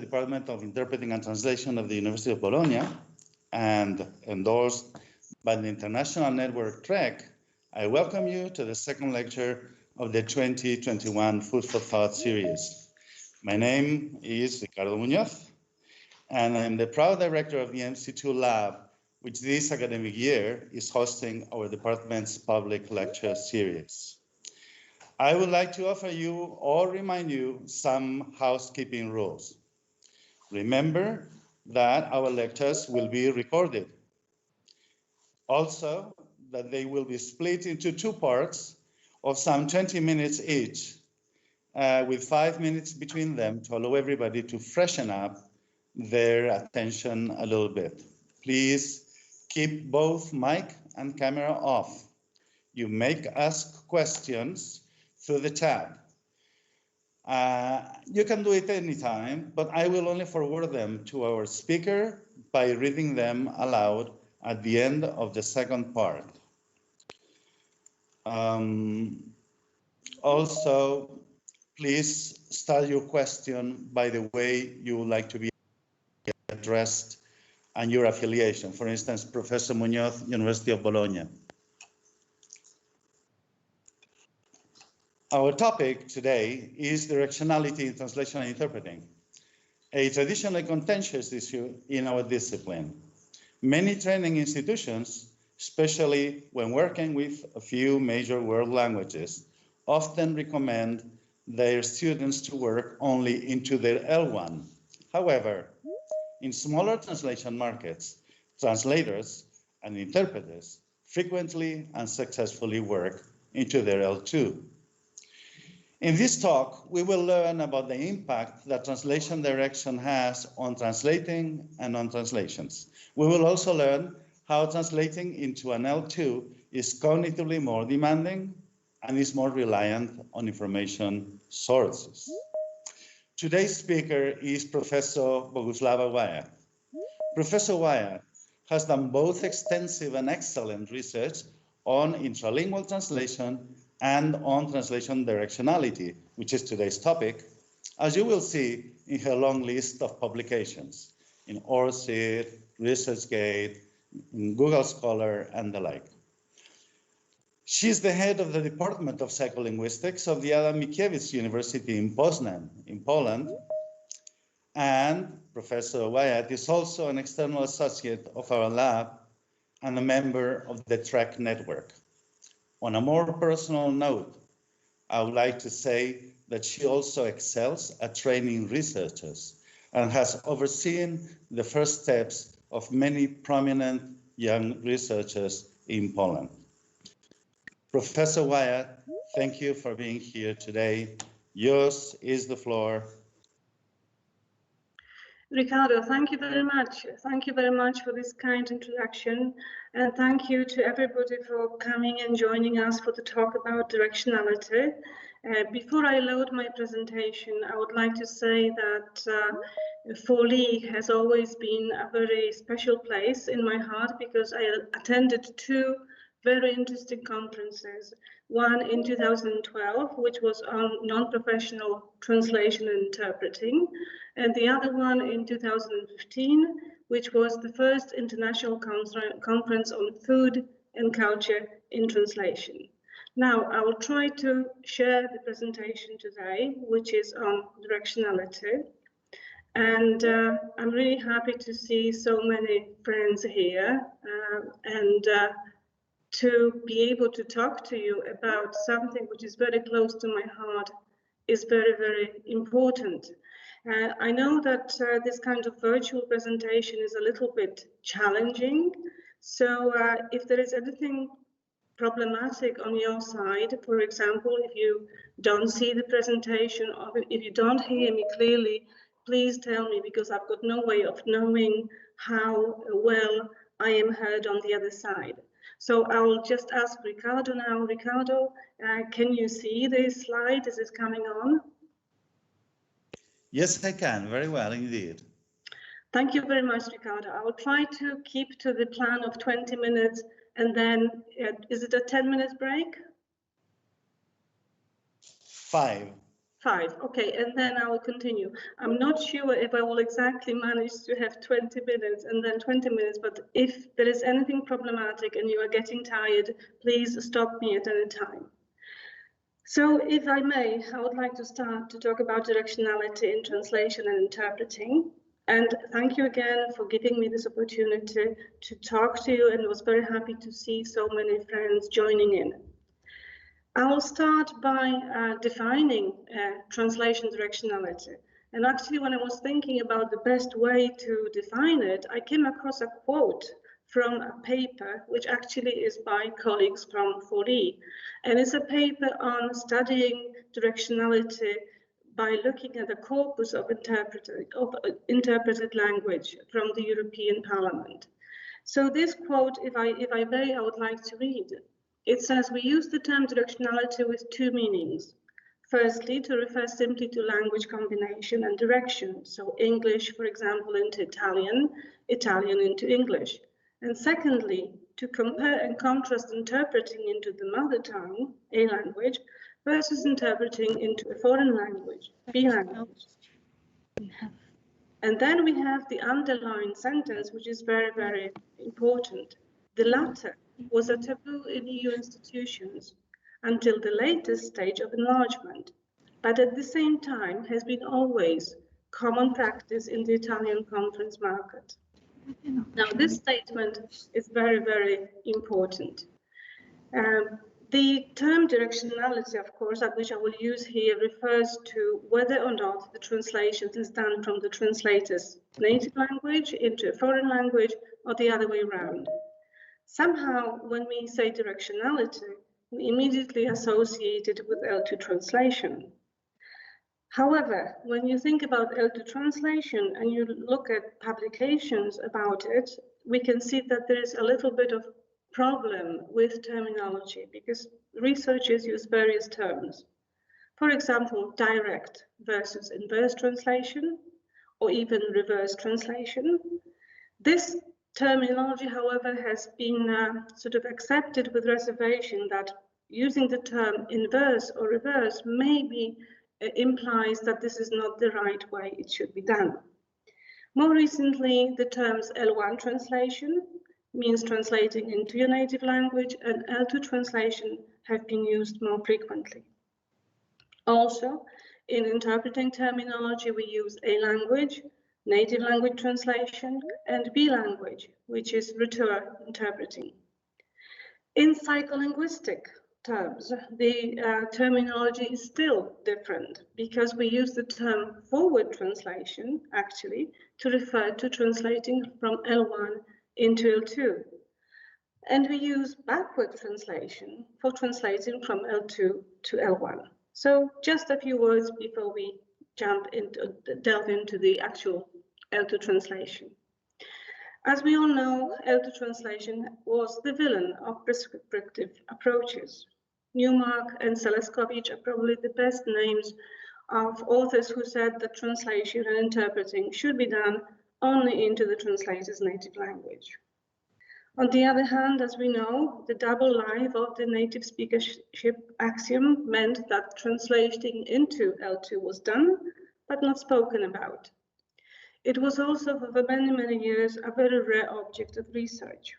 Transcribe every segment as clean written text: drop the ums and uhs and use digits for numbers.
Department of Interpreting and Translation of the University of Bologna and endorsed by the international network TREC, I welcome you to the second lecture of the 2021 Food for Thought series. My name is Ricardo Muñoz, and I'm the proud director of the MC2 Lab, which this academic year is hosting our department's public lecture series. I would like to offer you or remind you some housekeeping rules. Remember that our lectures will be recorded. Also, that they will be split into two parts of some 20 minutes each, with 5 minutes between them to allow everybody to freshen up their attention a little bit. Please keep both mic and camera off. You may ask questions through the tab. You can do it anytime, but I will only forward them to our speaker by reading them aloud at the end of the second part. Also, please start your question by the way you would like to be addressed and your affiliation. For instance, Professor Muñoz, University of Bologna. Our topic today is directionality in translation and interpreting, a traditionally contentious issue in our discipline. Many training institutions, especially when working with a few major world languages, often recommend their students to work only into their L1. However, in smaller translation markets, translators and interpreters frequently and successfully work into their L2. In this talk, we will learn about the impact that translation direction has on translating and on translations. We will also learn how translating into an L2 is cognitively more demanding and is more reliant on information sources. Today's speaker is Professor Boguslava Wyatt. Professor Wyatt has done both extensive and excellent research on intralingual translation and on translation directionality, which is today's topic, as you will see in her long list of publications in ORCID, ResearchGate, in Google Scholar, and the like. She's the head of the Department of Psycholinguistics of the Adam Mickiewicz University in Poznan, in Poland, and Professor Wyatt is also an external associate of our lab and a member of the TREC network. On a more personal note, I would like to say that she also excels at training researchers and has overseen the first steps of many prominent young researchers in Poland. Professor Wyatt, thank you for being here today. Yours is the floor. Ricardo, thank you very much. Thank you very much for this kind introduction. And thank you to everybody for coming and joining us for the talk about directionality. Before I load my presentation, I would like to say that FOLI has always been a very special place in my heart because I attended two very interesting conferences. One in 2012, which was on non-professional translation and interpreting, and the other one in 2015, which was the first international conference on food and culture in translation. Now, I will try to share the presentation today, which is on directionality. And I'm really happy to see so many friends here and to be able to talk to you about something which is very close to my heart is very, very important. I know that this kind of virtual presentation is a little bit challenging. So if there is anything problematic on your side, for example, if you don't see the presentation or if you don't hear me clearly, please tell me because I've got no way of knowing how well I am heard on the other side. So I will just ask Ricardo now. Ricardo, can you see this slide? Is it coming on? Yes, I can. Very well indeed. Thank you very much, Ricardo. I will try to keep to the plan of 20 minutes and then, is it a 10-minute break? 5. 5. Okay, and then I will continue. I'm not sure if I will exactly manage to have 20 minutes and then 20 minutes, but if there is anything problematic and you are getting tired, please stop me at any time. So if I may, I would like to start to talk about directionality in translation and interpreting. And thank you again for giving me this opportunity to talk to you, and I was very happy to see so many friends joining in. I will start by defining translation directionality. And actually, when I was thinking about the best way to define it, I came across a quote from a paper, which actually is by colleagues from FORI. And it's a paper on studying directionality by looking at the corpus of interpreted language from the European Parliament. So this quote, if I may, I would like to read. It says, we use the term directionality with two meanings. Firstly, to refer simply to language combination and direction. So English, for example, into Italian, Italian into English. And secondly, to compare and contrast interpreting into the mother tongue, a language, versus interpreting into a foreign language, B language. And then we have the underlying sentence, which is very, very important. The latter was a taboo in EU institutions until the latest stage of enlargement, but at the same time has been always common practice in the Italian conference market. Now, this statement is very, very important. The term directionality, of course, which I will use here, refers to whether or not the translation is done from the translator's native language into a foreign language or the other way around. Somehow, when we say directionality, we immediately associate it with L2 translation. However, when you think about L2 translation and you look at publications about it, we can see that there is a little bit of problem with terminology because researchers use various terms. For example, direct versus inverse translation, or even reverse translation. This terminology, however, has been sort of accepted with reservation that using the term inverse or reverse maybe implies that this is not the right way it should be done. More recently, the terms L1 translation means translating into your native language, and L2 translation have been used more frequently. Also, in interpreting terminology, we use A language, native language translation, and B language, which is retour interpreting. In psycholinguistic terms, the terminology is still different because we use the term forward translation, actually, to refer to translating from L1 into L2. And we use backward translation for translating from L2 to L1. So just a few words before we delve into the actual L2 translation. As we all know, L2 translation was the villain of prescriptive approaches. Newmark and Seleskovich are probably the best names of authors who said that translation and interpreting should be done only into the translator's native language. On the other hand, as we know, the double life of the native speakership axiom meant that translating into L2 was done, but not spoken about. It was also for many, many years a very rare object of research,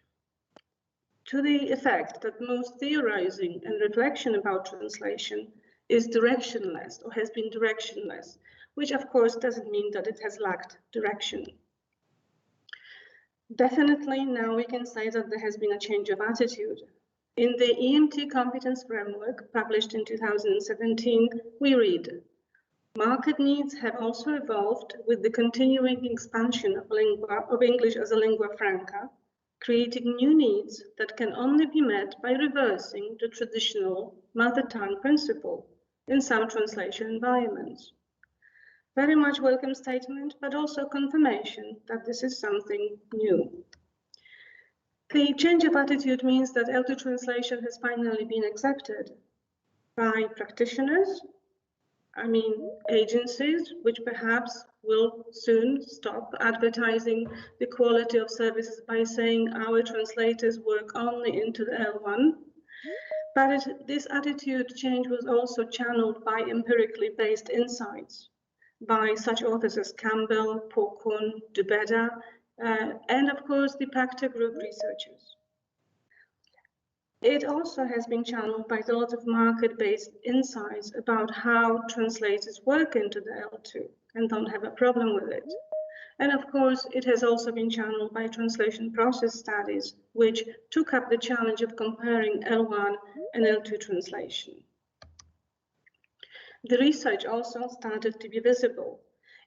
to the effect that most theorizing and reflection about translation is directionless or has been directionless, which of course doesn't mean that it has lacked direction. Definitely now we can say that there has been a change of attitude. In the EMT competence framework published in 2017, we read, market needs have also evolved with the continuing expansion of English as a lingua franca, creating new needs that can only be met by reversing the traditional mother tongue principle in some translation environments. Very much welcome statement, but also confirmation that this is something new. The change of attitude means that L2 translation has finally been accepted by practitioners, agencies, which perhaps will soon stop advertising the quality of services by saying our translators work only into the L1, But this attitude change was also channeled by empirically based insights by such authors as Campbell, Porkun, Dubeda, and of course the Pacta group researchers. It also has been channeled by a lot of market-based insights about how translators work into the L2 and don't have a problem with it. And of course, it has also been channeled by translation process studies, which took up the challenge of comparing L1 and L2 translation. The research also started to be visible.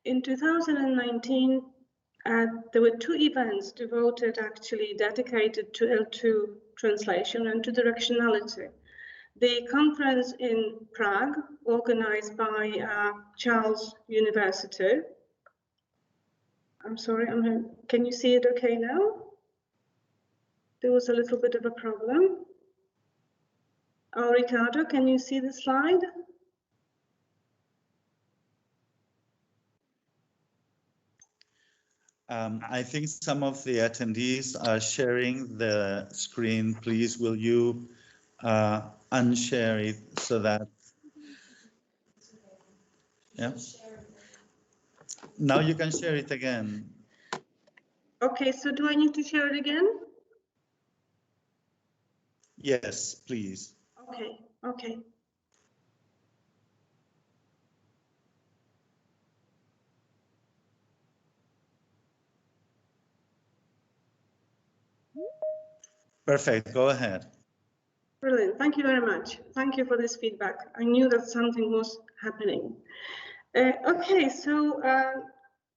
In 2019, there were 2 events dedicated to L2 translation and to directionality. The conference in Prague, organized by Charles University. I'm sorry, can you see it okay now? There was a little bit of a problem. Oh, Ricardo, can you see the slide? I think some of the attendees are sharing the screen. Please, will you unshare it so that, yeah. Now you can share it again. Okay, so do I need to share it again? Yes, please. Okay, okay. Perfect, go ahead. Brilliant, thank you very much. Thank you for this feedback. I knew that something was happening. Okay, so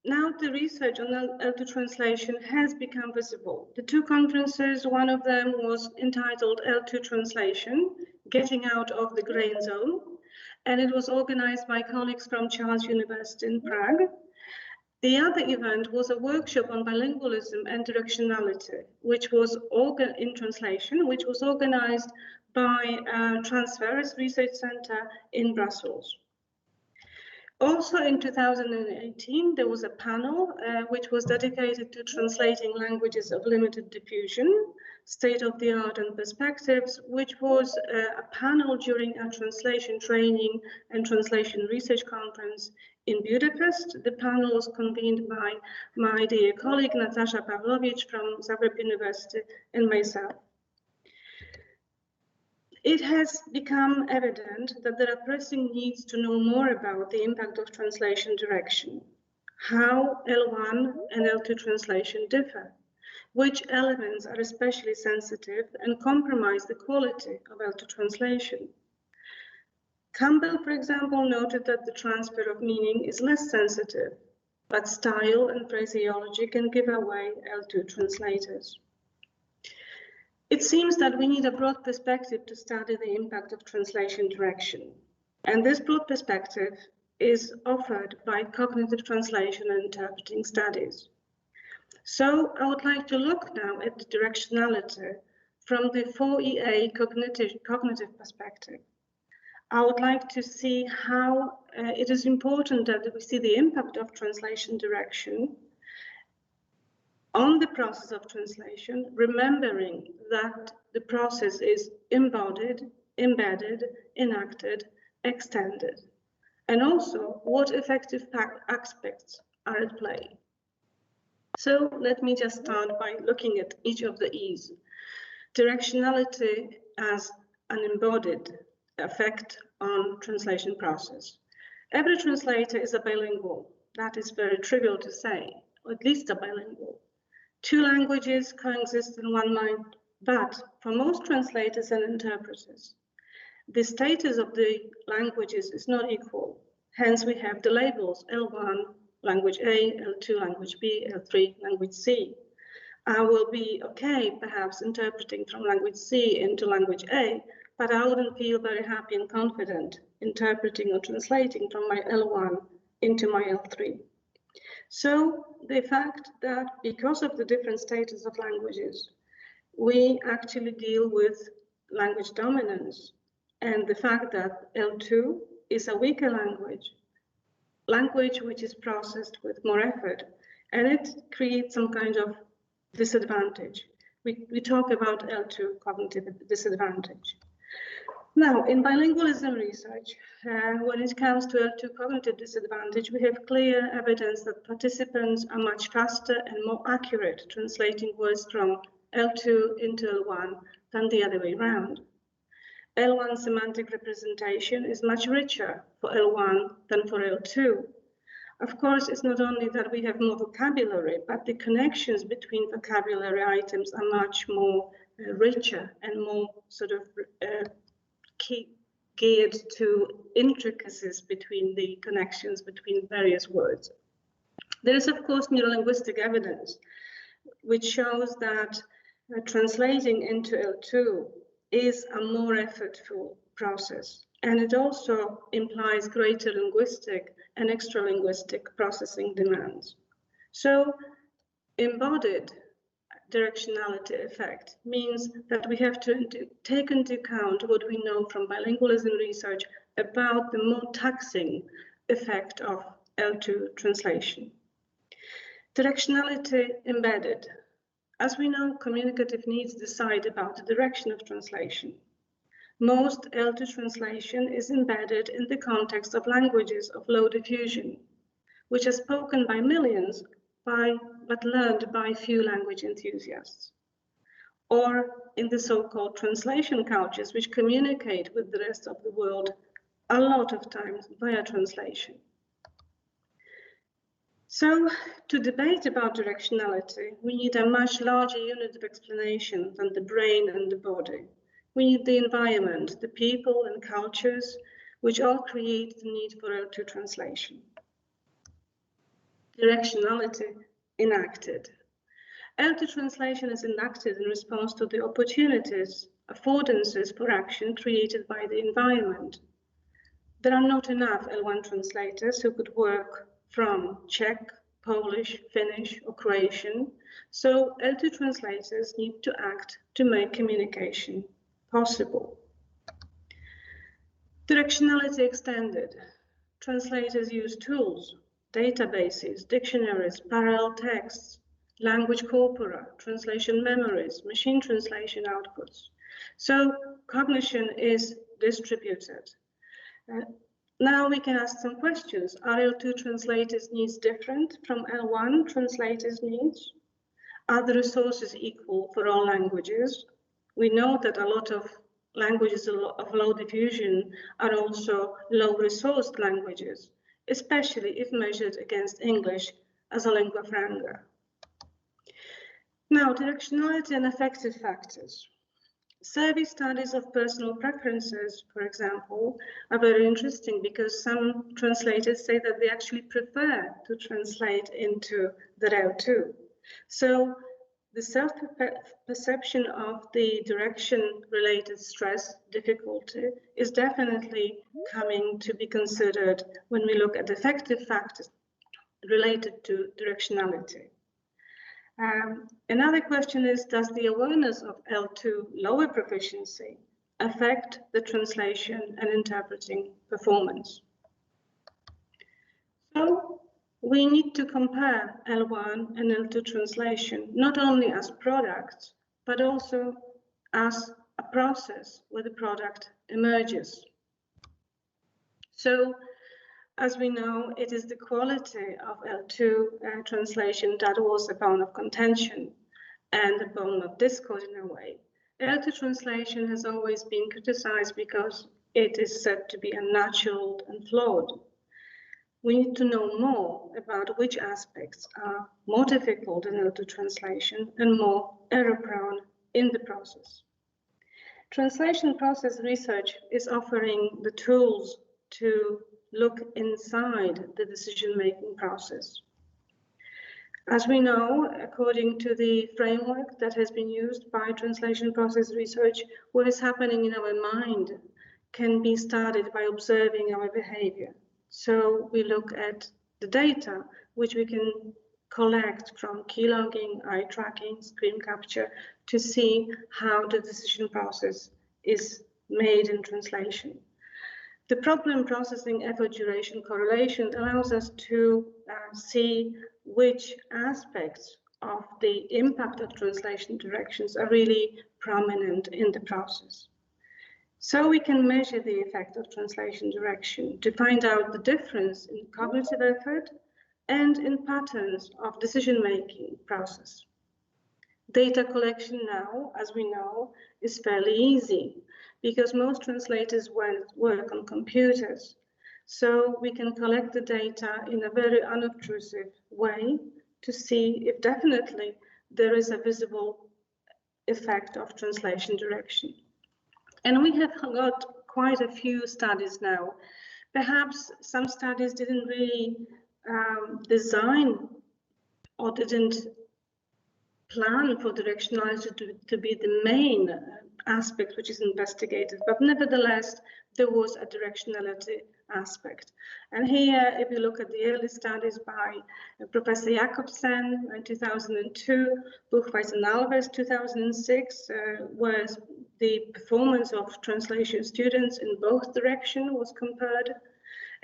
now the research on L2 translation has become visible. The 2 conferences, one of them was entitled L2 Translation, Getting Out of the Grain Zone, and it was organized by colleagues from Charles University in Prague. The other event was a workshop on bilingualism and directionality, which was in translation, which was organized by Translators Research Center in Brussels. Also in 2018, there was a panel which was dedicated to translating languages of limited diffusion, state-of-the-art and perspectives, which was a panel during a translation training and translation research conference in Budapest. The panel was convened by my dear colleague Natasha Pavlovich from Zagreb University and myself. It has become evident that there are pressing needs to know more about the impact of translation direction, how L1 and L2 translation differ, which elements are especially sensitive and compromise the quality of L2 translation. Campbell, for example, noted that the transfer of meaning is less sensitive, but style and phraseology can give away L2 translators. It seems that we need a broad perspective to study the impact of translation direction. And this broad perspective is offered by cognitive translation and interpreting studies. So I would like to look now at the directionality from the 4EA cognitive perspective. I would like to see how it is important that we see the impact of translation direction on the process of translation, remembering that the process is embodied, embedded, enacted, extended, and also what effective aspects are at play. So let me just start by looking at each of the E's. Directionality as an embodied effect on translation process. Every translator is a bilingual. That is very trivial to say, or at least a bilingual. 2 languages coexist in one mind, but for most translators and interpreters, the status of the languages is not equal. Hence, we have the labels L1, language A, L2, language B, L3, language C. I will be okay, perhaps interpreting from language C into language A, but I wouldn't feel very happy and confident interpreting or translating from my L1 into my L3. So the fact that because of the different status of languages, we actually deal with language dominance, and the fact that L2 is a weaker language which is processed with more effort, and it creates some kind of disadvantage. We talk about L2 cognitive disadvantage. Now, in bilingualism research, when it comes to L2 cognitive disadvantage, we have clear evidence that participants are much faster and more accurate translating words from L2 into L1 than the other way around. L1 semantic representation is much richer for L1 than for L2. Of course, it's not only that we have more vocabulary, but the connections between vocabulary items are much more richer and more sort of geared to intricacies between the connections between various words. There is, of course, neurolinguistic evidence which shows that translating into L2 is a more effortful process, and it also implies greater linguistic and extralinguistic processing demands. So, embodied directionality effect means that we have to take into account what we know from bilingualism research about the more taxing effect of L2 translation. Directionality embedded. As we know, communicative needs decide about the direction of translation. Most L2 translation is embedded in the context of languages of low diffusion, which are spoken by millions but learned by few language enthusiasts, or in the so-called translation cultures, which communicate with the rest of the world a lot of times via translation. So, to debate about directionality, we need a much larger unit of explanation than the brain and the body. We need the environment, the people and cultures, which all create the need for L2 translation. Directionality enacted. L2 translation is enacted in response to the opportunities, affordances for action created by the environment. There are not enough L1 translators who could work from Czech, Polish, Finnish, or Croatian, so L2 translators need to act to make communication possible. Directionality extended. Translators use tools, databases, dictionaries, parallel texts, language corpora, translation memories, machine translation outputs. So cognition is distributed. Now we can ask some questions. Are L2 translators' needs different from L1 translators' needs? Are the resources equal for all languages? We know that a lot of languages of low diffusion are also low-resourced languages, especially if measured against English as a lingua franca. Now, directionality and affective factors. Survey studies of personal preferences, for example, are very interesting because some translators say that they actually prefer to translate into the L2. So the self-perception of the direction-related stress difficulty is definitely coming to be considered when we look at affective factors related to directionality. Another question is, does the awareness of L2 lower proficiency affect the translation and interpreting performance? So we need to compare L1 and L2 translation, not only as products, but also as a process where the product emerges. So, as we know, it is the quality of L2 translation that was a bone of contention and a bone of discord in a way. L2 translation has always been criticized because it is said to be unnatural and flawed. We need to know more about which aspects are more difficult in L2 translation and more error-prone in the process. Translation process research is offering the tools to look inside the decision-making process. As we know, according to the framework that has been used by translation process research, what is happening in our mind can be studied by observing our behavior. So we look at the data, which we can collect from keylogging, eye tracking, screen capture, to see how the decision process is made in translation. The problem processing effort duration correlation allows us to see which aspects of the impact of translation directions are really prominent in the process. So we can measure the effect of translation direction to find out the difference in cognitive effort and in patterns of decision-making process. Data collection now, as we know, is fairly easy because most translators work on computers. So we can collect the data in a very unobtrusive way to see if definitely there is a visible effect of translation direction. And we have got quite a few studies now. Perhaps some studies didn't really design or didn't plan for directionality to be the main aspect which is investigated, but nevertheless, there was a directionality aspect. And here, if you look at the early studies by Professor Jacobsen in 2002, Buchweiss and Alves 2006, where the performance of translation students in both directions was compared.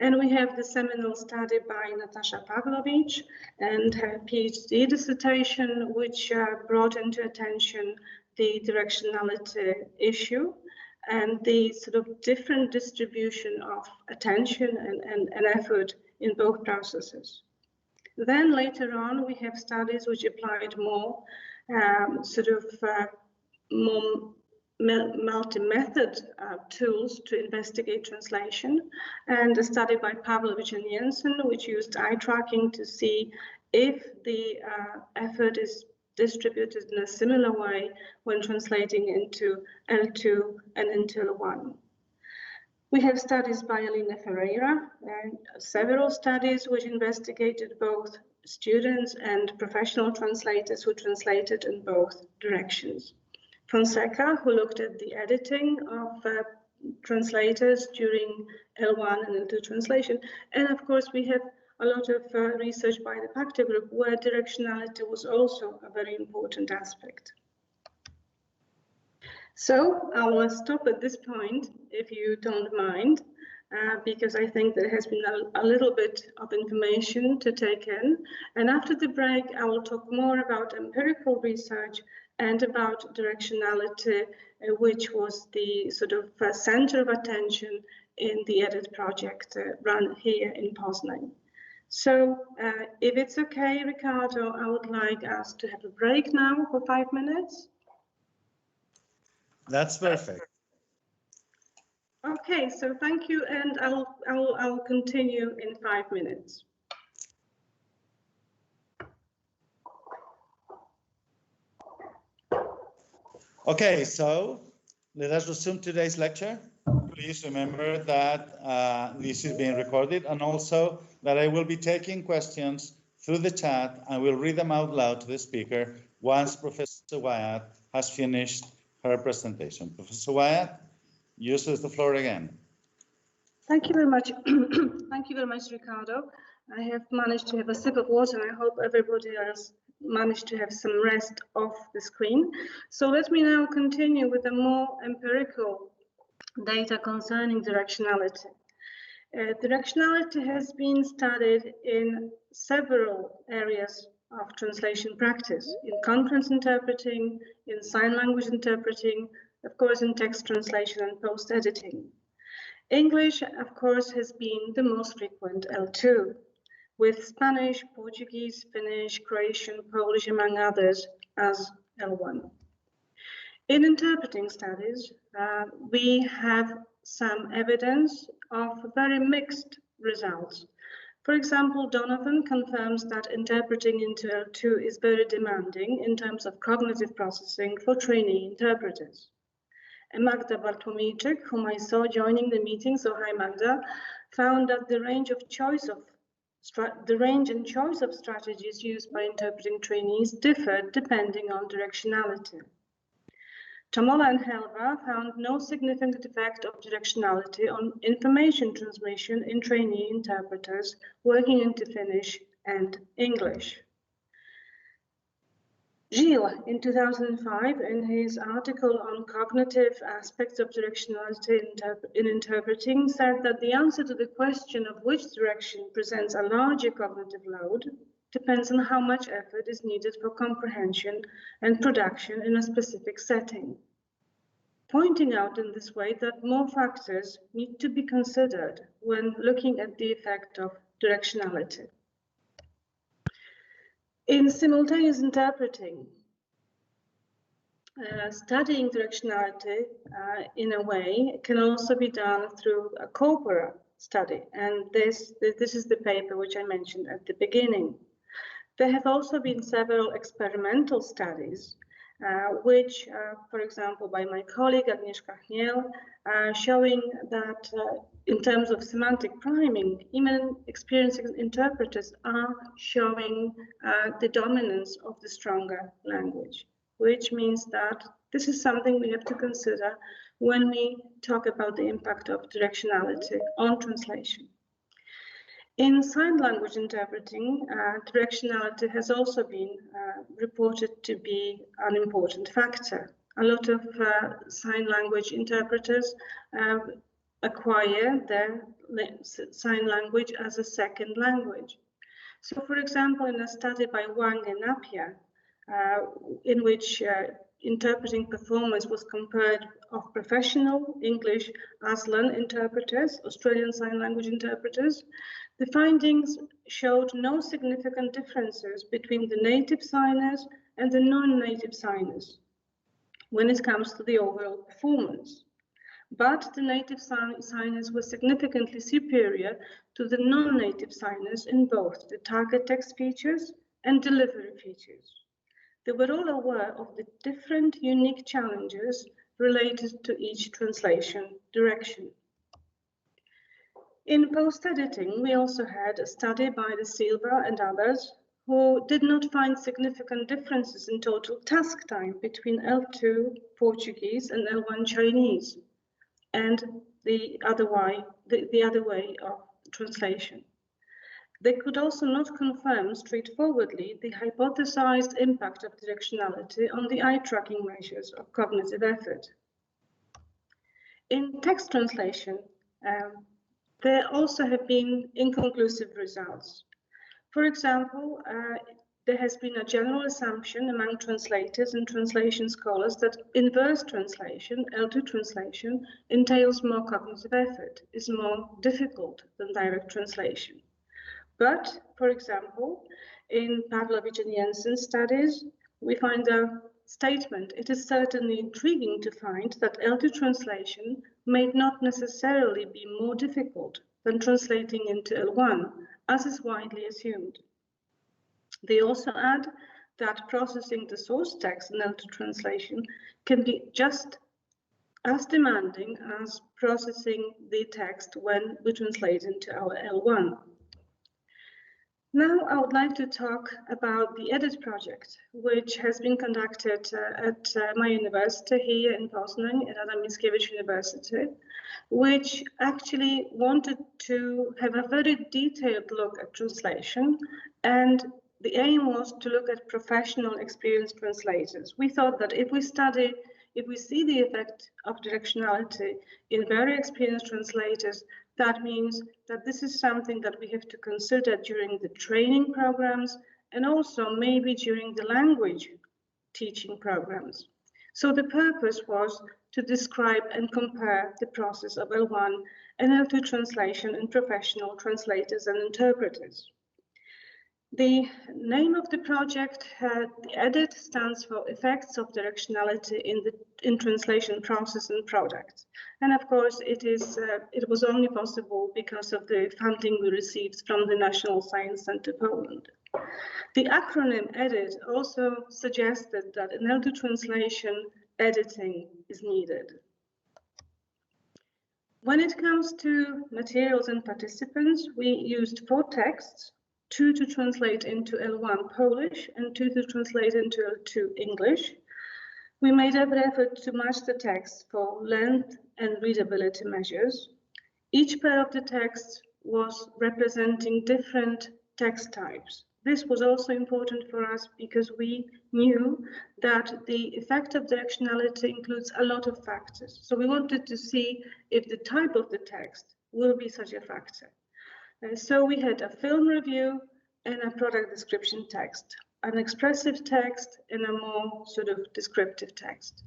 And we have the seminal study by Natasha Pavlovich and her PhD dissertation, which brought into attention the directionality issue and the sort of different distribution of attention and effort in both processes. Then later on, we have studies which applied more more multi-method tools to investigate translation, and a study by Pavlovich and Jensen, which used eye tracking to see if the effort is distributed in a similar way when translating into L2 and into L1. We have studies by Alina Ferreira and several studies which investigated both students and professional translators who translated in both directions. Fonseca, who looked at the editing of translators during L1 and L2 translation. And of course, we have a lot of research by the Pacta group where directionality was also a very important aspect. So I will stop at this point, if you don't mind, because I think there has been a little bit of information to take in. And after the break, I will talk more about empirical research and about directionality, which was the sort of center of attention in the EDIT project run here in Poznan. So if it's okay, Ricardo, I would like us to have a break now for 5 minutes. That's perfect. Okay, so thank you, and I'll continue in 5 minutes. Okay, so let us resume today's lecture. Please remember that this is being recorded, and also that I will be taking questions through the chat and will read them out loud to the speaker once Professor Wyatt has finished her presentation. Professor Wyatt, uses the floor again. Thank you very much. Thank you very much, Ricardo. I have managed to have a sip of water, and I hope everybody else managed to have some rest off the screen. So let me now continue with the more empirical data concerning directionality. Directionality has been studied in several areas of translation practice, in conference interpreting, in sign language interpreting, of course in text translation and post-editing. English, of course, has been the most frequent L2, with Spanish, Portuguese, Finnish, Croatian, Polish, among others, as L1. In interpreting studies, we have some evidence of very mixed results. For example, Donovan confirms that interpreting into L2 is very demanding in terms of cognitive processing for trainee interpreters. And Magda Bartłomiejczyk, whom I saw joining the meeting, so hi Magda, found that the range and choice of strategies used by interpreting trainees differed depending on directionality. Tamola and Helva found no significant effect of directionality on information transmission in trainee interpreters working into Finnish and English. Gilles, in 2005, in his article on cognitive aspects of directionality in interpreting, said that the answer to the question of which direction presents a larger cognitive load depends on how much effort is needed for comprehension and production in a specific setting. pointing out in this way that more factors need to be considered when looking at the effect of directionality. In simultaneous interpreting, studying directionality in a way can also be done through a corpora study, and this is the paper which I mentioned at the beginning. There have also been several experimental studies which, for example, by my colleague Agnieszka Chmiel, showing that in terms of semantic priming, even experienced interpreters are showing the dominance of the stronger language, which means that this is something we have to consider when we talk about the impact of directionality on translation. In sign language interpreting, directionality has also been reported to be an important factor. A lot of sign language interpreters acquire their sign language as a second language. So, for example, in a study by Wang and Napier, in which interpreting performance was compared of professional English Aslan interpreters, Australian Sign Language interpreters, the findings showed no significant differences between the native signers and the non-native signers when it comes to the overall performance. But the native signers were significantly superior to the non-native signers in both the target text features and delivery features. They were all aware of the different unique challenges related to each translation direction. In post-editing, we also had a study by De Silva and others who did not find significant differences in total task time between L2 Portuguese and L1 Chinese, and the other way of translation. They could also not confirm straightforwardly the hypothesized impact of directionality on the eye tracking measures of cognitive effort. In text translation, there also have been inconclusive results. For example, there has been a general assumption among translators and translation scholars that inverse translation, L2 translation, entails more cognitive effort, is more difficult than direct translation. But, for example, in Pavlovich and Jensen's studies, we find a statement. It is certainly intriguing to find that L2 translation may not necessarily be more difficult than translating into L1, as is widely assumed. They also add that processing the source text in L2 translation can be just as demanding as processing the text when we translate into our L1. Now I would like to talk about the EDIT project, which has been conducted at my university here in Poznań, at Adam Mickiewicz University, which actually wanted to have a very detailed look at translation, and the aim was to look at professional experienced translators. We thought that if we see the effect of directionality in very experienced translators, that means that this is something that we have to consider during the training programs and also maybe during the language teaching programs. So the purpose was to describe and compare the process of L1 and L2 translation in professional translators and interpreters. The name of the project, the EDIT, stands for Effects of Directionality in Translation Process and Product. And of course, it was only possible because of the funding we received from the National Science Center Poland. The acronym EDIT also suggested that in L2 translation, editing is needed. When it comes to materials and participants, we used 4 texts, 2 to translate into L1 Polish and 2 to translate into L2 English. We made every effort to match the text for length and readability measures. Each pair of the texts was representing different text types. This was also important for us because we knew that the effect of directionality includes a lot of factors. So we wanted to see if the type of the text will be such a factor. So we had a film review and a product description text, an expressive text and a more sort of descriptive text.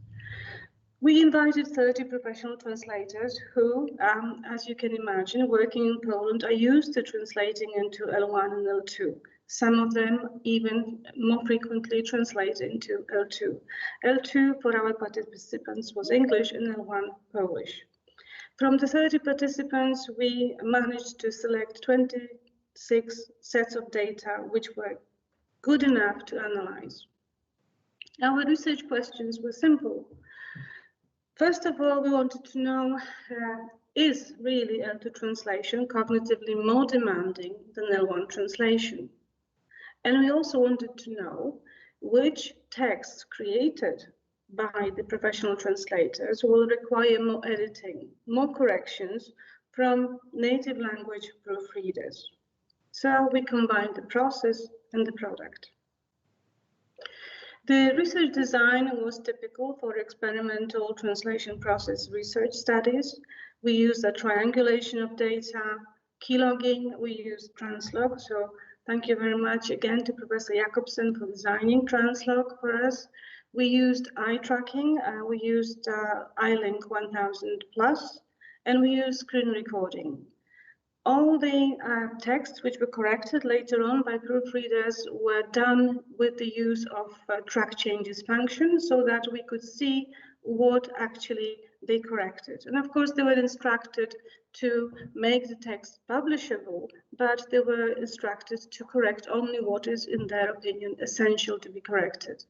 We invited 30 professional translators who, as you can imagine, working in Poland, are used to translating into L1 and L2. Some of them even more frequently translate into L2. L2 for our participants was English and L1 Polish. From the 30 participants, we managed to select 26 sets of data which were good enough to analyze. Our research questions were simple. First of all, we wanted to know, is really L2 translation cognitively more demanding than L1 translation? And we also wanted to know which texts created by the professional translators will require more editing, more corrections from native language proofreaders. So we combined the process and the product. The research design was typical for experimental translation process research studies. We used a triangulation of data, keylogging, we used translog. So thank you very much again to Professor Jakobsen for designing translog for us. We used eye tracking, we used iLink 1000 plus, and we used screen recording. All the texts which were corrected later on by proofreaders were done with the use of track changes function so that we could see what actually they corrected. And of course, they were instructed to make the text publishable, but they were instructed to correct only what is, in their opinion, essential to be corrected.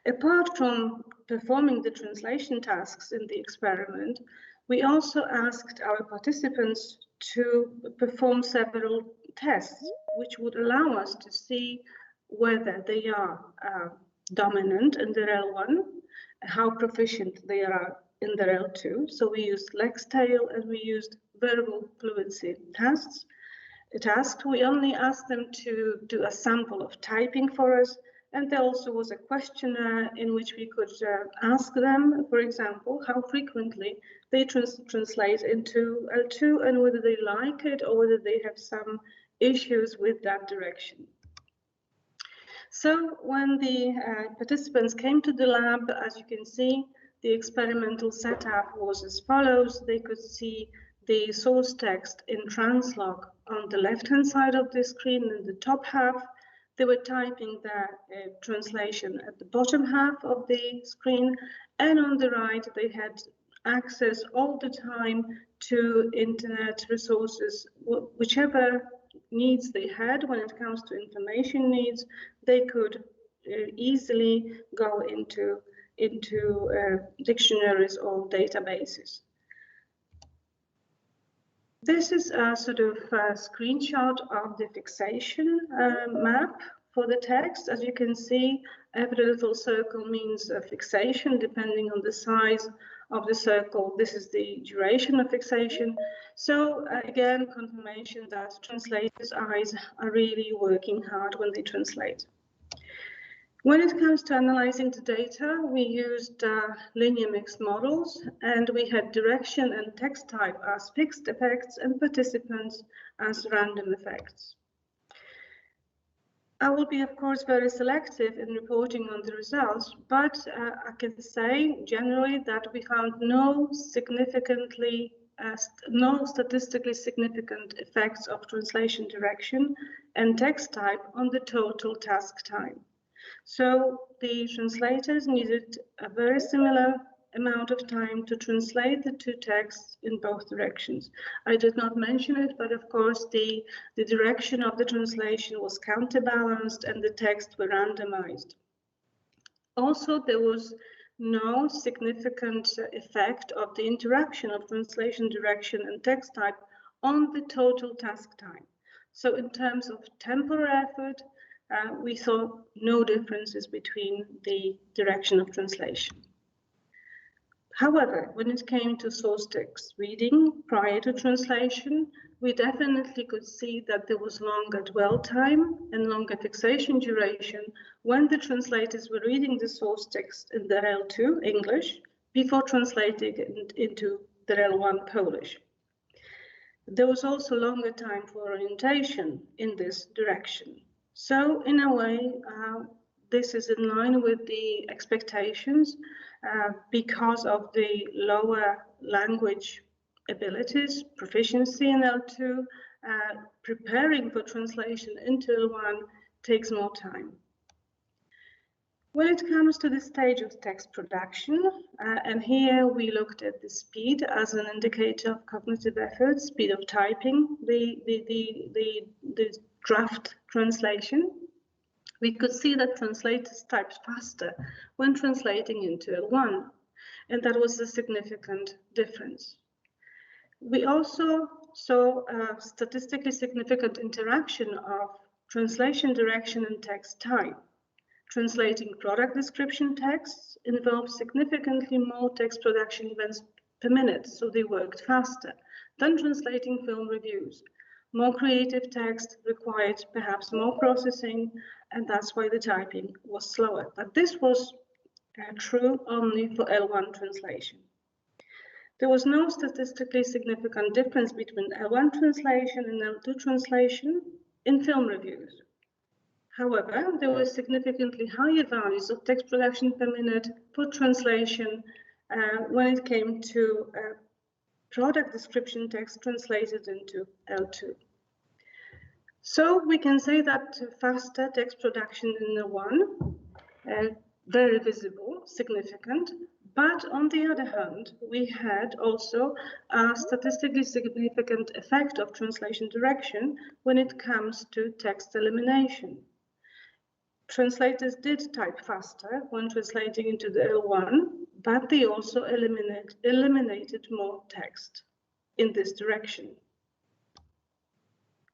Apart from performing the translation tasks in the experiment, we also asked our participants to perform several tests, which would allow us to see whether they are dominant in their L1, how proficient they are in their L2. So we used Lextail and we used verbal fluency tests. We only asked them to do a sample of typing for us, and there also was a questionnaire in which we could ask them, for example, how frequently they translate into L2 and whether they like it or whether they have some issues with that direction. So when the participants came to the lab, as you can see, the experimental setup was as follows. They could see the source text in translog on the left-hand side of the screen in the top half. They were typing the translation at the bottom half of the screen, and on the right they had access all the time to internet resources. Whichever needs they had when it comes to information needs, they could easily go into dictionaries or databases. This is a sort of a screenshot of the fixation map for the text. As you can see, every little circle means a fixation depending on the size of the circle. This is the duration of fixation. So again, confirmation that translators' eyes are really working hard when they translate. When it comes to analyzing the data, we used linear mixed models, and we had direction and text type as fixed effects and participants as random effects. I will be, of course, very selective in reporting on the results, but I can say generally that we found no statistically significant effects of translation direction and text type on the total task time. So the translators needed a very similar amount of time to translate the two texts in both directions. I did not mention it, but of course the direction of the translation was counterbalanced and the texts were randomized. Also, there was no significant effect of the interaction of translation direction and text type on the total task time. So in terms of temporal effort, we saw no differences between the direction of translation. However, when it came to source text reading prior to translation, we definitely could see that there was longer dwell time and longer fixation duration when the translators were reading the source text in their L2 English before translating it into their L1 Polish. There was also longer time for orientation in this direction. So in a way, this is in line with the expectations. because of the lower language abilities, proficiency in L2, preparing for translation into L1 takes more time. When it comes to the stage of text production, and here we looked at the speed as an indicator of cognitive effort, speed of typing, the draft translation, we could see that translators typed faster when translating into L1, and that was a significant difference. We also saw a statistically significant interaction of translation direction and text type. Translating product description texts involved significantly more text production events per minute, so they worked faster than translating film reviews. More creative text required perhaps more processing, and that's why the typing was slower. But this was true only for L1 translation. There was no statistically significant difference between L1 translation and L2 translation in film reviews. However, there were significantly higher values of text production per minute for translation when it came to product description text translated into L2. So we can say that faster text production in L1, very visible, significant, but on the other hand, we had also a statistically significant effect of translation direction when it comes to text elimination. Translators did type faster when translating into the L1, but they also eliminated more text in this direction.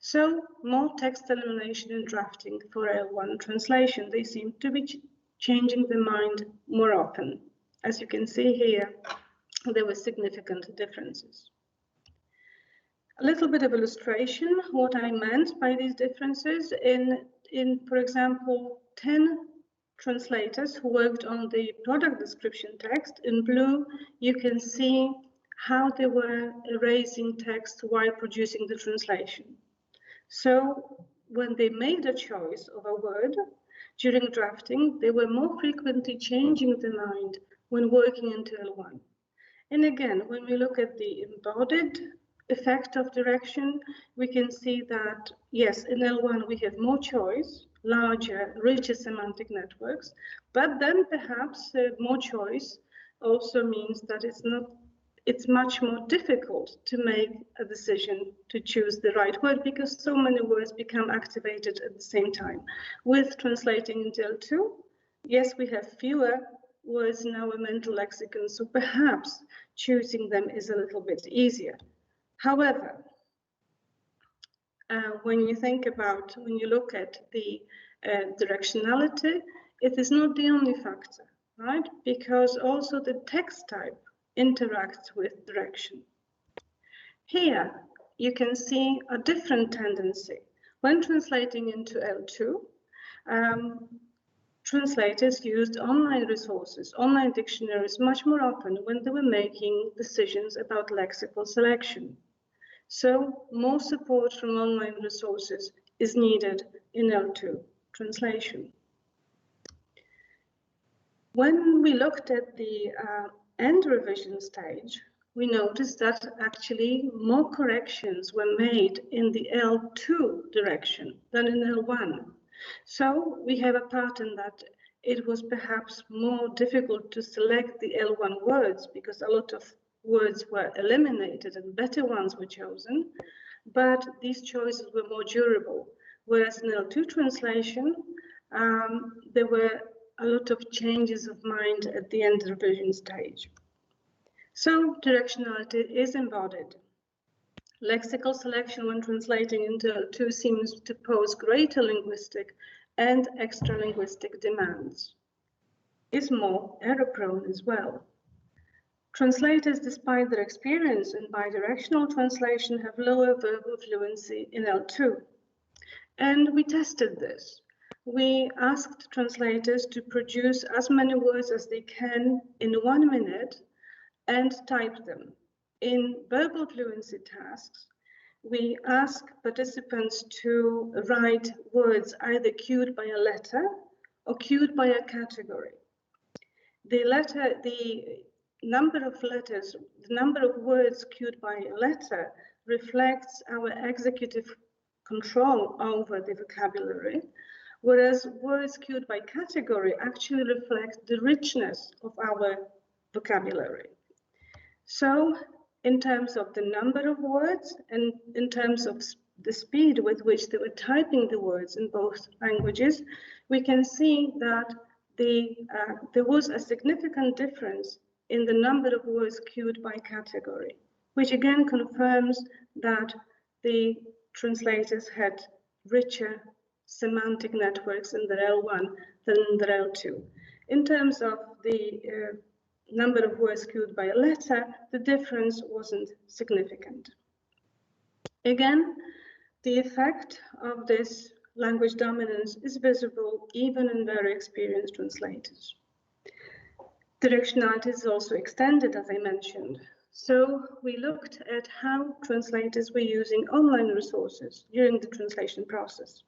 So more text elimination and drafting for L1 translation. They seem to be changing their mind more often. As you can see here, there were significant differences. A little bit of illustration, what I meant by these differences in, for example, 10 translators who worked on the product description text. In blue, you can see how they were erasing text while producing the translation. So when they made a choice of a word during drafting, they were more frequently changing their mind when working into L1. And again, when we look at the embodied effect of direction, we can see that, yes, in L1 we have more choice, larger, richer semantic networks, but then perhaps more choice also means that it's much more difficult to make a decision to choose the right word because so many words become activated at the same time. With translating into L2, yes, we have fewer words in our mental lexicon, so perhaps choosing them is a little bit easier. However, when you look at the directionality, it is not the only factor, right? Because also the text type interacts with direction. Here, you can see a different tendency. When translating into L2, translators used online resources, online dictionaries much more often when they were making decisions about lexical selection. So more support from online resources is needed in L2 translation. When we looked at the end revision stage, we noticed that actually more corrections were made in the L2 direction than in L1. So we have a pattern that it was perhaps more difficult to select the L1 words because a lot of words were eliminated and better ones were chosen, but these choices were more durable. Whereas in L2 translation, there were a lot of changes of mind at the end revision stage. So directionality is embodied. Lexical selection when translating into L2 seems to pose greater linguistic and extra-linguistic demands. Is more error-prone as well. Translators, despite their experience in bidirectional translation, have lower verbal fluency in L2. And we tested this. We asked translators to produce as many words as they can in 1 minute and type them. In verbal fluency tasks, we ask participants to write words either cued by a letter or cued by a category. the number of letters, the number of words queued by a letter reflects our executive control over the vocabulary, whereas words queued by category actually reflect the richness of our vocabulary. So in terms of the number of words and in terms of the speed with which they were typing the words in both languages, we can see that there was a significant difference in the number of words queued by category, which again confirms that the translators had richer semantic networks in the L1 than in the L2. In terms of the number of words queued by a letter, the difference wasn't significant. Again, the effect of this language dominance is visible even in very experienced translators. Directionality is also extended, as I mentioned. So we looked at how translators were using online resources during the translation process.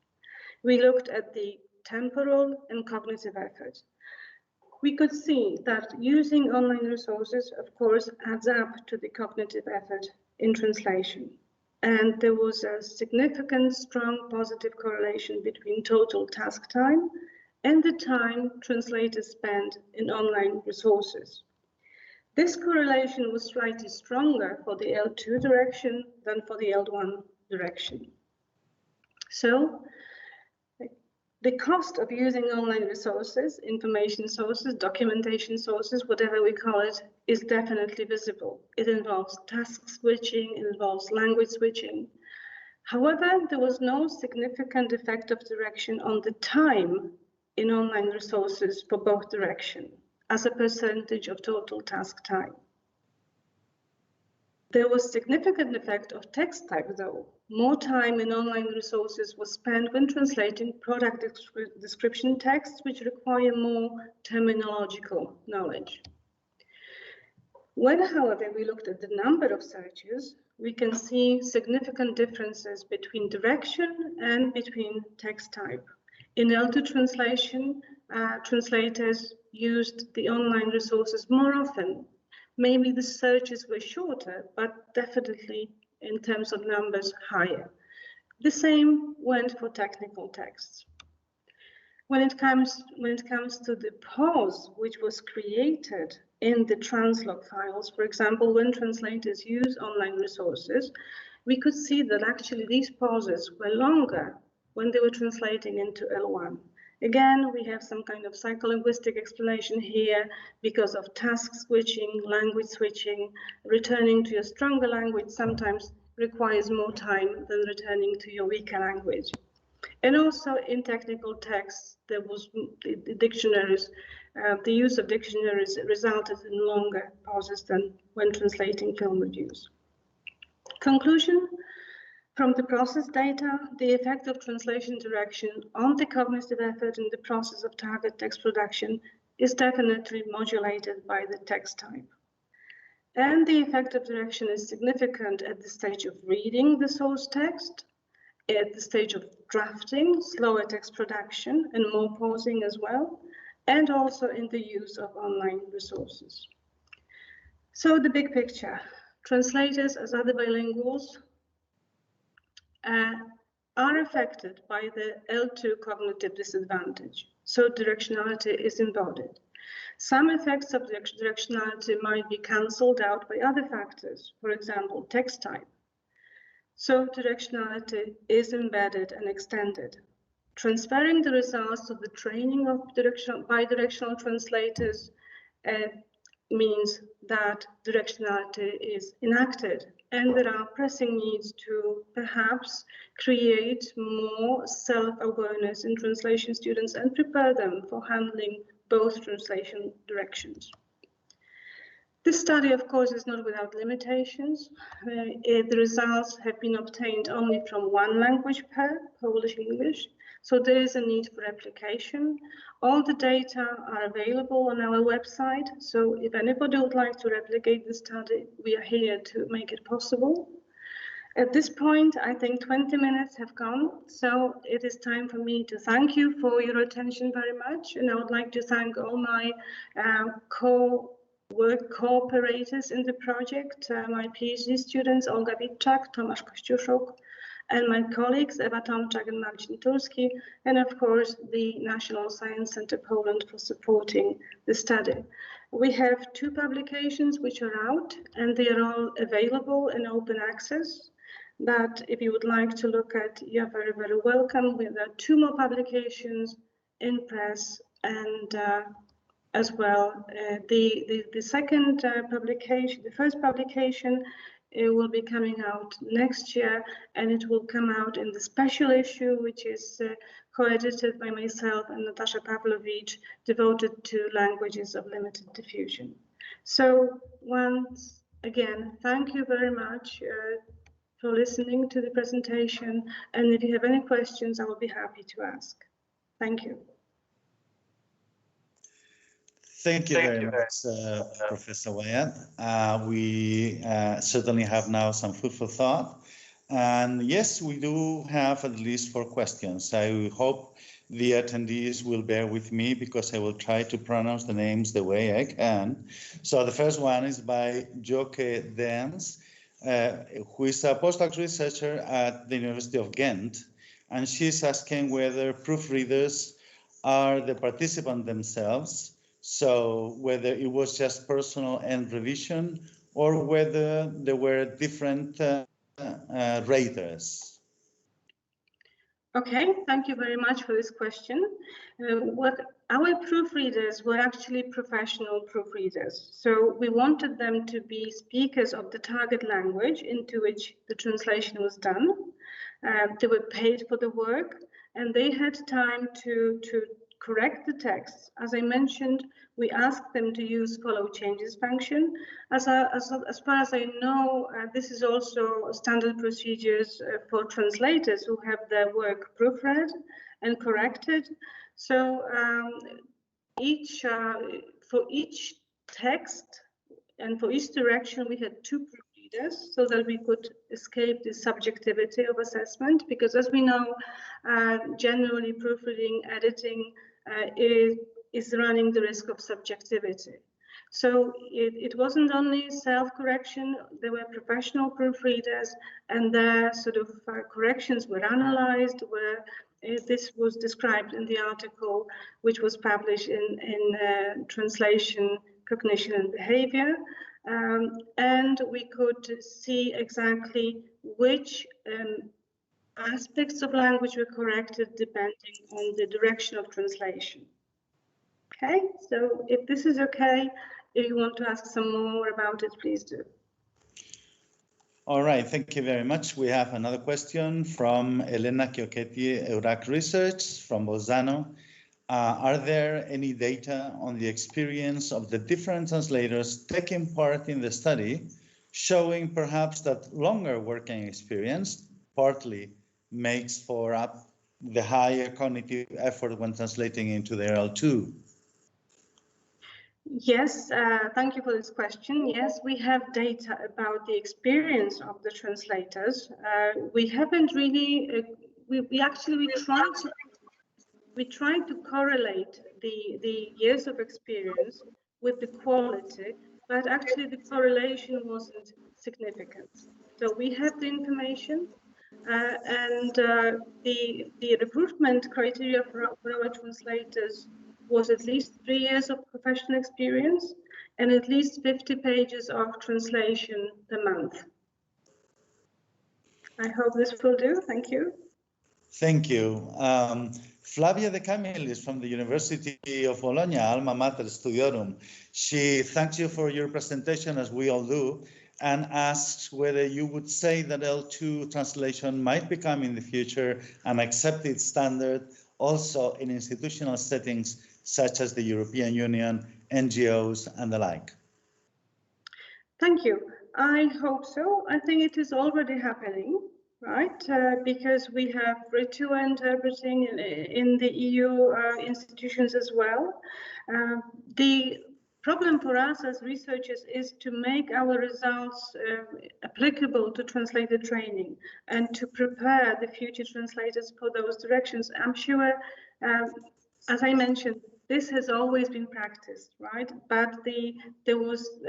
We looked at the temporal and cognitive effort. We could see that using online resources, of course, adds up to the cognitive effort in translation. And there was a significant, strong positive correlation between total task time and the time translators spent in online resources. This correlation was slightly stronger for the L2 direction than for the L1 direction. So the cost of using online resources, information sources, documentation sources, whatever we call it, is definitely visible. It involves task switching, it involves language switching. However, there was no significant effect of direction on the time in online resources for both directions as a percentage of total task time. There was significant effect of text type, though. More time in online resources was spent when translating product description texts, which require more terminological knowledge. When, however, we looked at the number of searches, we can see significant differences between direction and between text type. In L2 translation, translators used the online resources more often. Maybe the searches were shorter, but definitely in terms of numbers higher. The same went for technical texts. When it comes to the pause which was created in the translog files, for example, when translators use online resources, we could see that actually these pauses were longer when they were translating into L1. Again, we have some kind of psycholinguistic explanation here because of task switching, language switching. Returning to your stronger language sometimes requires more time than returning to your weaker language. And also in technical texts, there was the dictionaries, the use of dictionaries resulted in longer pauses than when translating film reviews. Conclusion. From the process data, the effect of translation direction on the cognitive effort in the process of target text production is definitely modulated by the text type. And the effect of direction is significant at the stage of reading the source text, at the stage of drafting, slower text production, and more pausing as well, and also in the use of online resources. So the big picture, translators as other bilinguals are affected by the L2 cognitive disadvantage. So directionality is embodied. Some effects of directionality might be cancelled out by other factors, for example, text type. So directionality is embedded and extended. Transferring the results of the training of bidirectional translators means that directionality is enacted, and there are pressing needs to perhaps create more self-awareness in translation students and prepare them for handling both translation directions. This study, of course, is not without limitations. The results have been obtained only from one language pair, Polish English, so there is a need for replication. All the data are available on our website, so if anybody would like to replicate the study, we are here to make it possible. At this point, I think 20 minutes have gone, so it is time for me to thank you for your attention very much, and I would like to thank all my cooperators in the project, my PhD students, Olga Witczak, Tomasz Kościuszuk, and my colleagues, Ewa Tomczak and Marcin Turski, and of course, the National Science Center Poland for supporting the study. We have 2 publications which are out, and they are all available in open access. But if you would like to look at, you're very, very welcome. There are 2 more publications in press, and as well, the second publication, the first publication, it will be coming out next year, and it will come out in the special issue, which is co-edited by myself and Natasha Pavlovich, devoted to languages of limited diffusion. So once again, thank you very much for listening to the presentation. And if you have any questions, I will be happy to ask. Thank you. Thank you very much, Professor Wyatt. We certainly have now some food for thought. And yes, we do have at least 4 questions. I hope the attendees will bear with me because I will try to pronounce the names the way I can. So the first one is by Joke Dens, who is a postdoc researcher at the University of Ghent. And she's asking whether proofreaders are the participants themselves. So whether it was just personal end revision or whether there were different raters. Okay, thank you very much for this question. Our proofreaders were actually professional proofreaders. So we wanted them to be speakers of the target language into which the translation was done. They were paid for the work, and they had time to correct the text. As I mentioned, we asked them to use follow changes function. As far as I know, this is also standard procedures for translators who have their work proofread and corrected. So for each text and for each direction, we had 2 proofreaders so that we could escape the subjectivity of assessment, because as we know, generally proofreading, editing is running the risk of subjectivity. So it wasn't only self-correction, there were professional proofreaders, and their sort of corrections were analyzed, where this was described in the article which was published in Translation, Cognition and Behavior. And we could see exactly which aspects of language were corrected depending on the direction of translation. Okay, so if this is okay, if you want to ask some more about it, please do. All right, thank you very much. We have another question from Elena Chiocchetti, Eurac Research from Bolzano. Are there any data on the experience of the different translators taking part in the study, showing perhaps that longer working experience partly makes for up the higher cognitive effort when translating into the RL2? Yes, thank you for this question. Yes, we have data about the experience of the translators. We haven't really, we tried to correlate the years of experience with the quality, but actually the correlation wasn't significant. So we have the information, and the recruitment criteria for our translators was at least 3 years of professional experience and at least 50 pages of translation a month. I hope this will do. Thank you. Thank you. Flavia De Camilis from the University of Bologna, Alma Mater Studiorum. She thanks you for your presentation, as we all do, and asks whether you would say that L2 translation might become in the future an accepted standard also in institutional settings such as the European Union, NGOs, and the like. Thank you. I hope so. I think it is already happening, right? Because we have ritual interpreting in the EU institutions as well. problem for us as researchers is to make our results applicable to translator training and to prepare the future translators for those directions. I'm sure, as I mentioned, this has always been practiced, right? But there was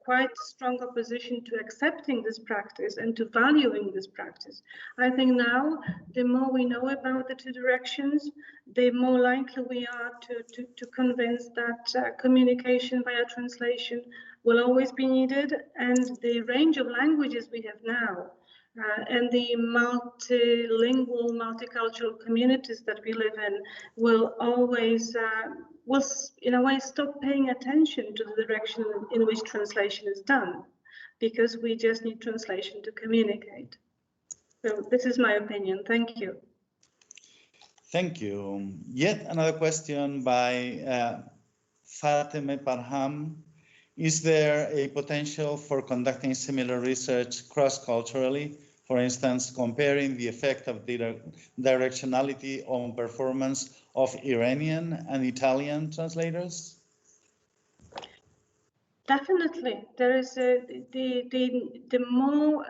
quite strong opposition to accepting this practice and to valuing this practice. I think now, the more we know about the two directions, the more likely we are to convince that communication via translation will always be needed, and the range of languages we have now and the multilingual, multicultural communities that we live in will always, will in a way stop paying attention to the direction in which translation is done, because we just need translation to communicate. So this is my opinion. Thank you. Thank you. Yet another question by Fateme Parham. Is there a potential for conducting similar research cross-culturally? For instance, comparing the effect of directionality on performance of Iranian and Italian translators? Definitely, there is the more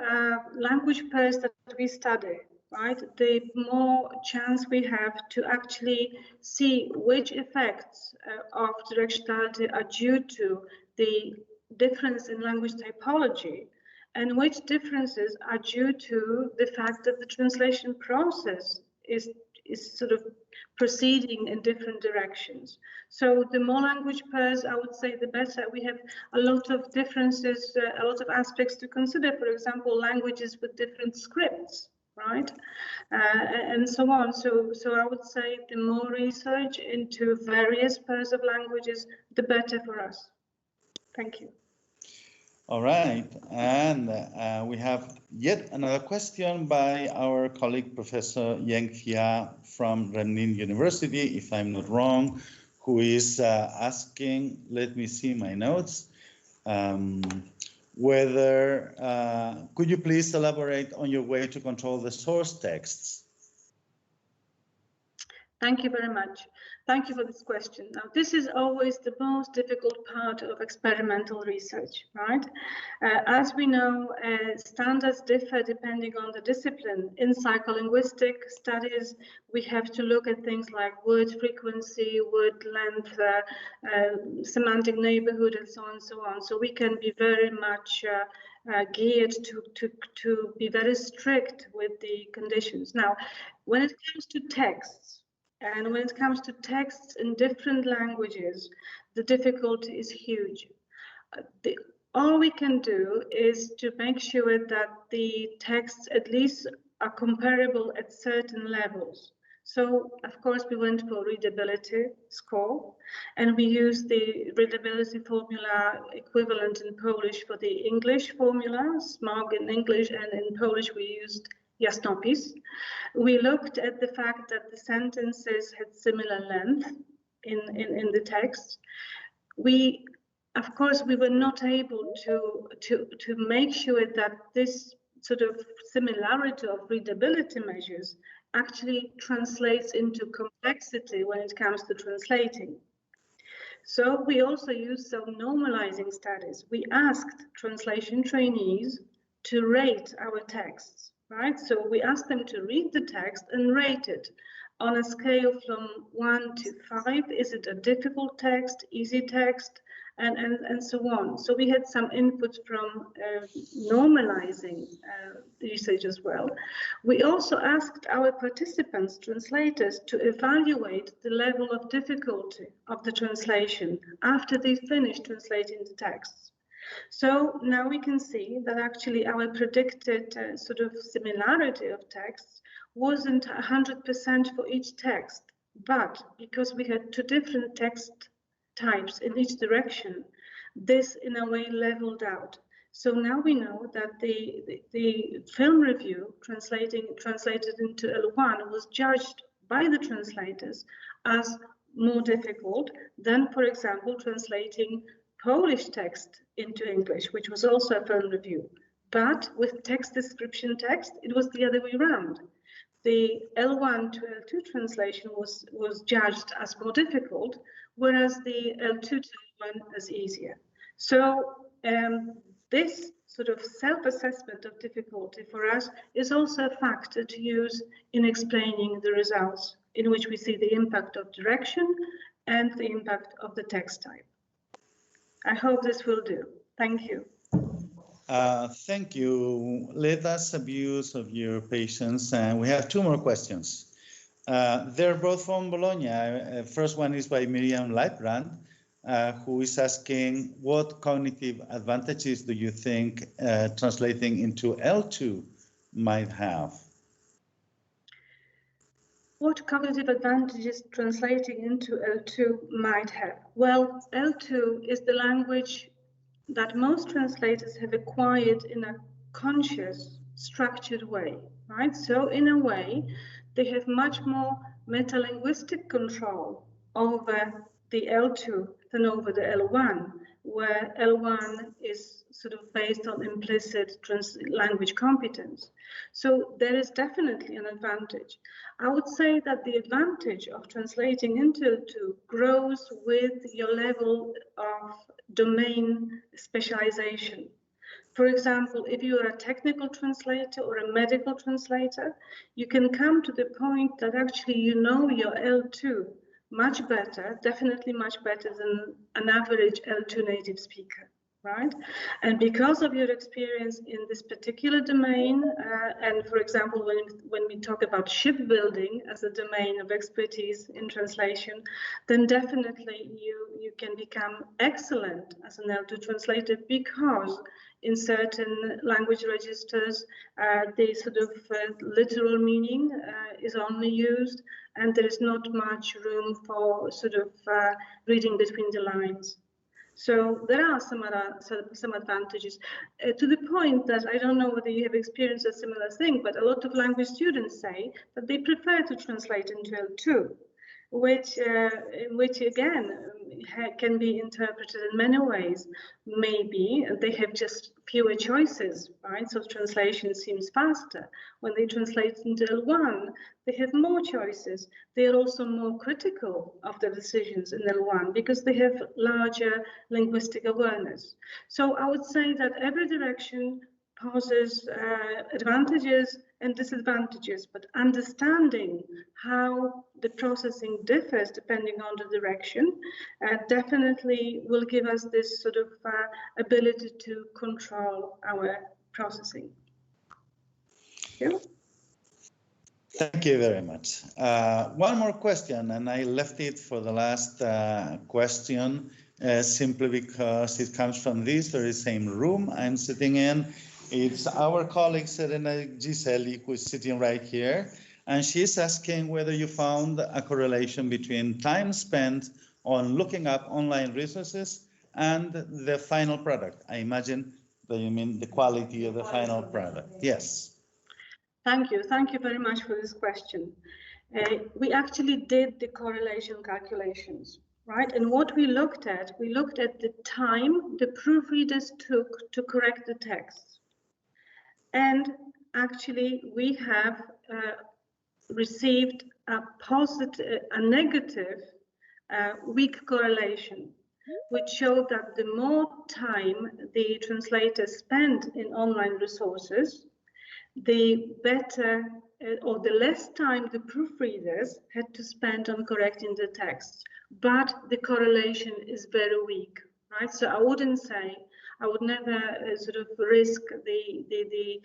language pairs that we study, right, the more chance we have to actually see which effects of directionality are due to the difference in language typology, and which differences are due to the fact that the translation process is sort of proceeding in different directions. So the more language pairs, I would say, the better. We have a lot of differences, a lot of aspects to consider. For example, languages with different scripts, right? And so on. So I would say the more research into various pairs of languages, the better for us. Thank you. All right, and we have yet another question by our colleague, Professor Yang Hia from Renmin University, if I'm not wrong, who is asking, let me see my notes, whether, could you please elaborate on your way to control the source texts? Thank you very much. Thank you for this question. Now, this is always the most difficult part of experimental research, right? As we know, standards differ depending on the discipline. In psycholinguistic studies, we have to look at things like word frequency, word length, semantic neighborhood, and so on and so on. So we can be very much geared to be very strict with the conditions. Now, when it comes to texts, and when it comes to texts in different languages, the difficulty is huge. All we can do is to make sure that the texts at least are comparable at certain levels. So, of course, we went for readability score, and we used the readability formula equivalent in Polish for the English formula, SMOG in English, and in Polish we used Jasnopis. We looked at the fact that the sentences had similar length in the text. Of course, we were not able to make sure that this sort of similarity of readability measures actually translates into complexity when it comes to translating. So we also used some normalizing studies. We asked translation trainees to rate our texts. Right, so we asked them to read the text and rate it on a scale from 1 to 5. Is it a difficult text, easy text, and so on. So we had some input from normalizing usage as well. We also asked our participants, translators, to evaluate the level of difficulty of the translation after they finished translating the texts. So now we can see that actually our predicted sort of similarity of texts wasn't 100% for each text, but because we had two different text types in each direction, this in a way leveled out. So now we know that the film review translated into L1 was judged by the translators as more difficult than, for example, translating Polish text into English, which was also a film review. But with text description text, it was the other way around. The L1 to L2 translation was judged as more difficult, whereas the L2 one is easier. So this sort of self-assessment of difficulty for us is also a factor to use in explaining the results, in which we see the impact of direction and the impact of the text type. I hope this will do. Thank you. Thank you. Let us abuse of your patience. We have two more questions. They're both from Bologna. First one is by Miriam Lightbrand, who is asking, what cognitive advantages do you think translating into L2 might have? What cognitive advantages translating into L2 might have? Well, L2 is the language that most translators have acquired in a conscious, structured way, right? So in a way, they have much more metalinguistic control over the L2 than over the L1, where L1 is sort of based on implicit language competence. So there is definitely an advantage. I would say that the advantage of translating into L2 grows with your level of domain specialization. For example, if you are a technical translator or a medical translator, you can come to the point that actually you know your L2 much better, definitely much better than an average L2 native speaker, right? And because of your experience in this particular domain, and for example, when we talk about shipbuilding as a domain of expertise in translation, then definitely you can become excellent as an L2 translator, because in certain language registers, the sort of literal meaning is only used, and there is not much room for sort of reading between the lines. So there are some advantages, to the point that I don't know whether you have experienced a similar thing, but a lot of language students say that they prefer to translate into L2, which again can be interpreted in many ways. Maybe they have just fewer choices, right? So translation seems faster. When they translate into L1, they have more choices. They are also more critical of the decisions in L1 because they have larger linguistic awareness. So I would say that every direction poses advantages and disadvantages, but understanding how the processing differs depending on the direction definitely will give us this sort of ability to control our processing. Thank you. Thank you very much. One more question, and I left it for the last question simply because it comes from this very same room I'm sitting in. It's our colleague Serena Giseli, who is sitting right here, and she's asking whether you found a correlation between time spent on looking up online resources and the final product. I imagine that you mean the quality of the final product. Yes. Thank you. Thank you very much for this question. We actually did the correlation calculations, right? And what we looked at the time the proofreaders took to correct the text. And actually, we have received a negative weak correlation, which showed that the more time the translators spent in online resources, the better or the less time the proofreaders had to spend on correcting the text. But the correlation is very weak, right? So I would never sort of risk the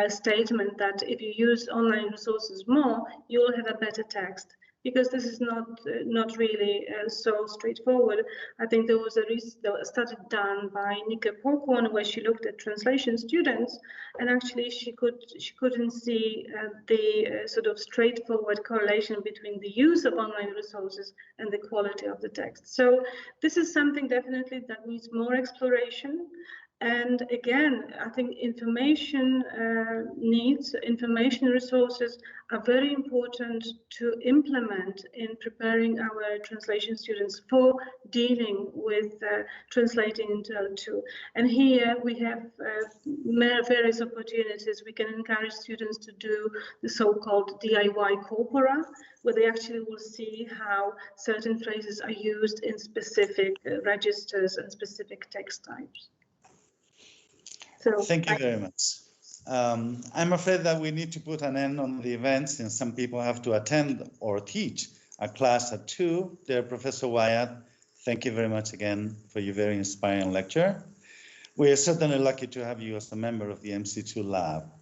statement that if you use online resources more, you'll have a better text, because this is not really so straightforward. I think there was a study done by Nika Porkwon where she looked at translation students, and actually she couldn't see the sort of straightforward correlation between the use of online resources and the quality of the text. So this is something definitely that needs more exploration. And again, I think information needs, information resources are very important to implement in preparing our translation students for dealing with translating into L2. And here we have various opportunities. We can encourage students to do the so-called DIY corpora, where they actually will see how certain phrases are used in specific registers and specific text types. So, thank you very much. I'm afraid that we need to put an end on the event since some people have to attend or teach a class at 2. Dear Professor Wyatt, thank you very much again for your very inspiring lecture. We are certainly lucky to have you as a member of the MC2 lab.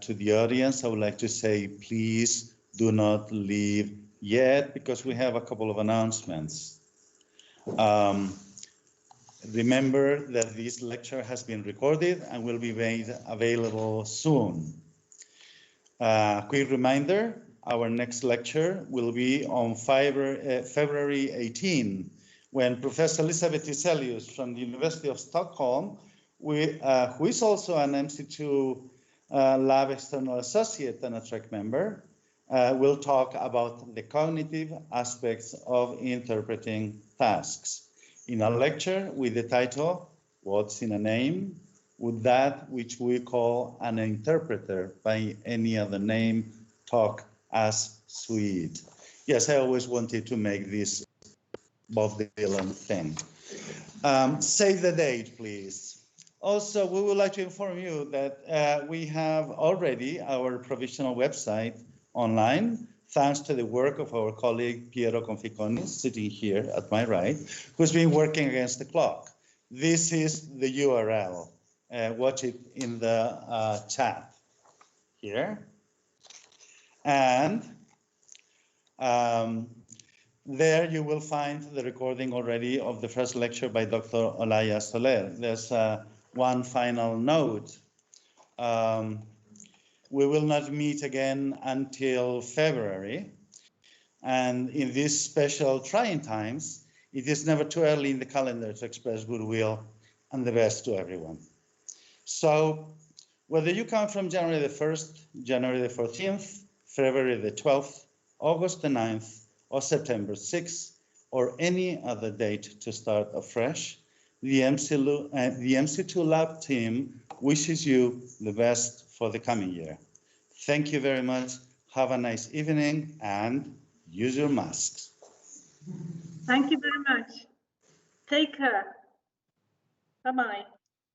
To the audience, I would like to say, please do not leave yet because we have a couple of announcements. Remember that this lecture has been recorded and will be made available soon. Quick reminder, our next lecture will be on February 18, when Professor Elisabeth Tiselius from the University of Stockholm, who is also an MC2 Lab External Associate and a track member, will talk about the cognitive aspects of interpreting tasks. In a lecture with the title, What's in a Name? Would that which we call an interpreter by any other name talk as sweet? Yes, I always wanted to make this Bob Dylan thing. Save the date, please. Also, we would like to inform you that we have already our provisional website online, thanks to the work of our colleague Piero Conficoni, sitting here at my right, who's been working against the clock. This is the URL. Watch it in the chat here. And there you will find the recording already of the first lecture by Dr. Olaya Soler. There's one final note. We will not meet again until February. And in these special trying times, it is never too early in the calendar to express goodwill and the best to everyone. So whether you come from January the 1st, January the 14th, February the 12th, August the 9th, or September 6th, or any other date to start afresh, the MC2 Lab team wishes you the best for the coming year. Thank you very much. Have a nice evening and use your masks. Thank you very much. Take care. Bye-bye.